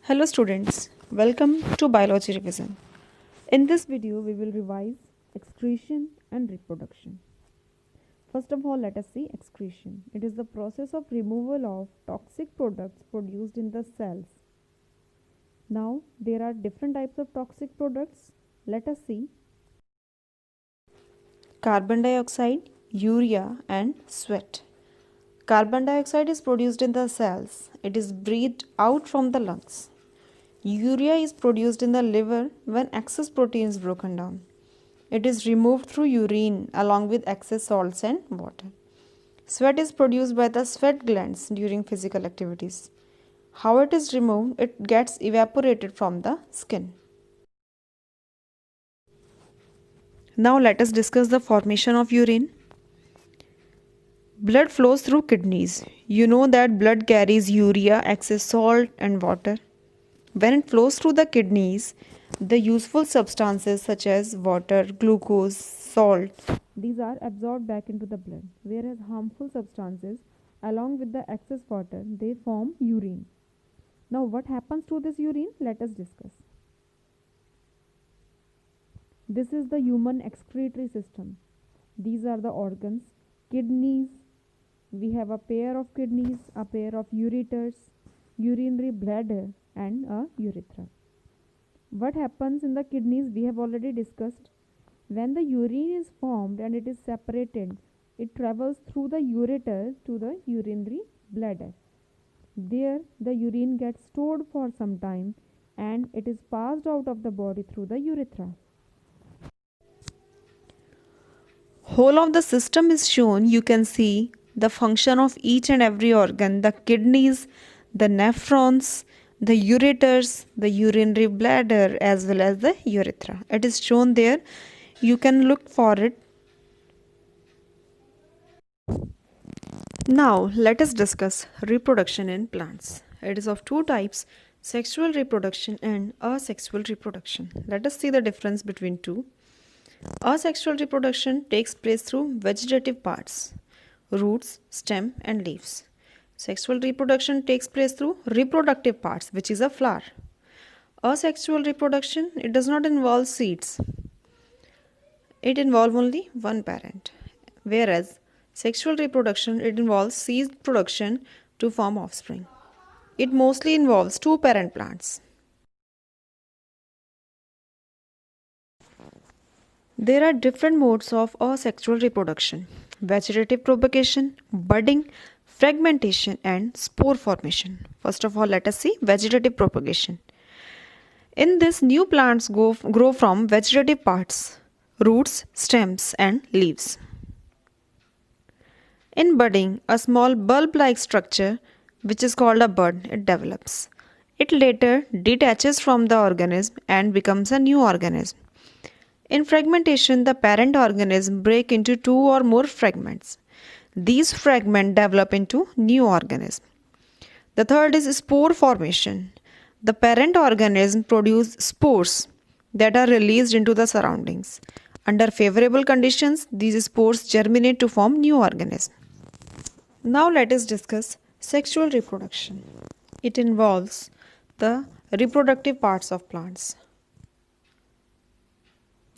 Hello students, welcome to Biology Revision. In this video, we will revise excretion and reproduction. First of all, let us see excretion. It is the process of removal of toxic products produced in the cells. Now, there are different types of toxic products. Let us see carbon dioxide, urea, and sweat. Carbon dioxide is produced in the cells. It is breathed out from the lungs. Urea is produced in the liver when excess protein is broken down. It is removed through urine along with excess salts and water. Sweat is produced by the sweat glands during physical activities. How it is removed? It gets evaporated from the skin. Now let us discuss the formation of urine. Blood flows through kidneys. You know that blood carries urea, excess salt and water. When it flows through the kidneys, the useful substances such as water, glucose, salt, these are absorbed back into the blood, whereas harmful substances along with the excess water, they form urine. Now what happens to this urine? Let us discuss. This is the human excretory system. These are the organs. Kidneys, we have a pair of kidneys, a pair of ureters, urinary bladder and a urethra. What happens in the kidneys we have already discussed. When the urine is formed and it is separated, it travels through the ureter to the urinary bladder. There the urine gets stored for some time and it is passed out of the body through the urethra. Whole of the system is shown. You can see the function of each and every organ, the kidneys, the nephrons, the ureters, the urinary bladder as well as the urethra. It is shown there. You can look for it. Now let us discuss reproduction in plants. It is of two types, sexual reproduction and asexual reproduction. Let us see the difference between two. Asexual reproduction takes place through vegetative parts, roots, stem and leaves. Sexual reproduction takes place through reproductive parts, which is a flower. Asexual reproduction, it does not involve seeds. It involves only one parent. Whereas sexual reproduction, it involves seed production to form offspring. It mostly involves two parent plants. There are different modes of asexual reproduction: vegetative propagation, budding, fragmentation and spore formation. First of all, let us see vegetative propagation. In this, new plants grow from vegetative parts, roots, stems and leaves. In budding, a small bulb-like structure, which is called a bud, it develops. It later detaches from the organism and becomes a new organism. In fragmentation, the parent organism break into two or more fragments. These fragments develop into new organism. The third is spore formation. The parent organism produces spores that are released into the surroundings. Under favorable conditions, these spores germinate to form new organism. Now let us discuss sexual reproduction. It involves the reproductive parts of plants.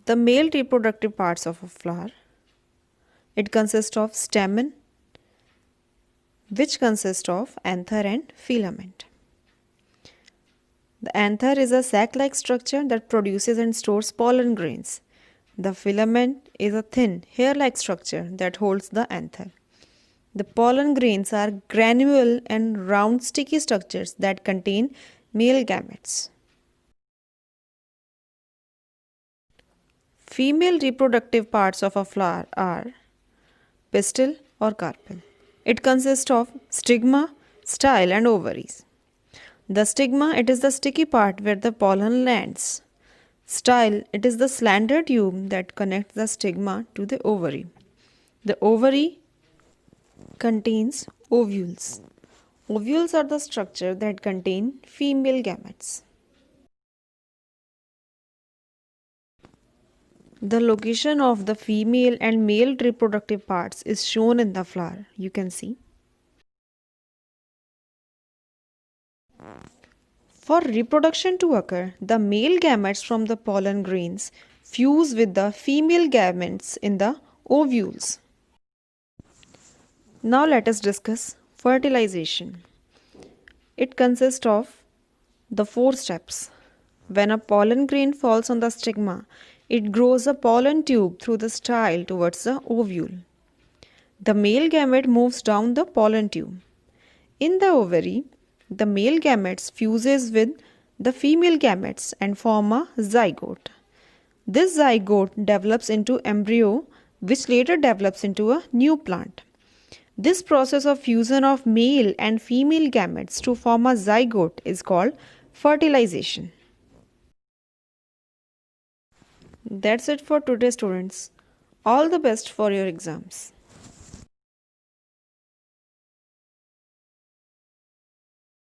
The male reproductive parts of a flower, it consists of stamen, which consists of anther and filament. The anther is a sac-like structure that produces and stores pollen grains. The filament is a thin, hair-like structure that holds the anther. The pollen grains are granule and round sticky structures that contain male gametes. Female reproductive parts of a flower are pistil or carpel. It consists of stigma, style and ovaries. The stigma, it is the sticky part where the pollen lands. Style, it is the slender tube that connects the stigma to the ovary. The ovary contains ovules. Ovules are the structure that contain female gametes. The location of the female and male reproductive parts is shown in the flower. You can see. For reproduction to occur, the male gametes from the pollen grains fuse with the female gametes in the ovules. Now let us discuss fertilization. It consists of the four steps. When a pollen grain falls on the stigma, it grows a pollen tube through the style towards the ovule. The male gamete moves down the pollen tube. In the ovary, the male gametes fuses with the female gametes and form a zygote. This zygote develops into embryo which later develops into a new plant. This process of fusion of male and female gametes to form a zygote is called fertilization. That's it for today, students. All the best for your exams.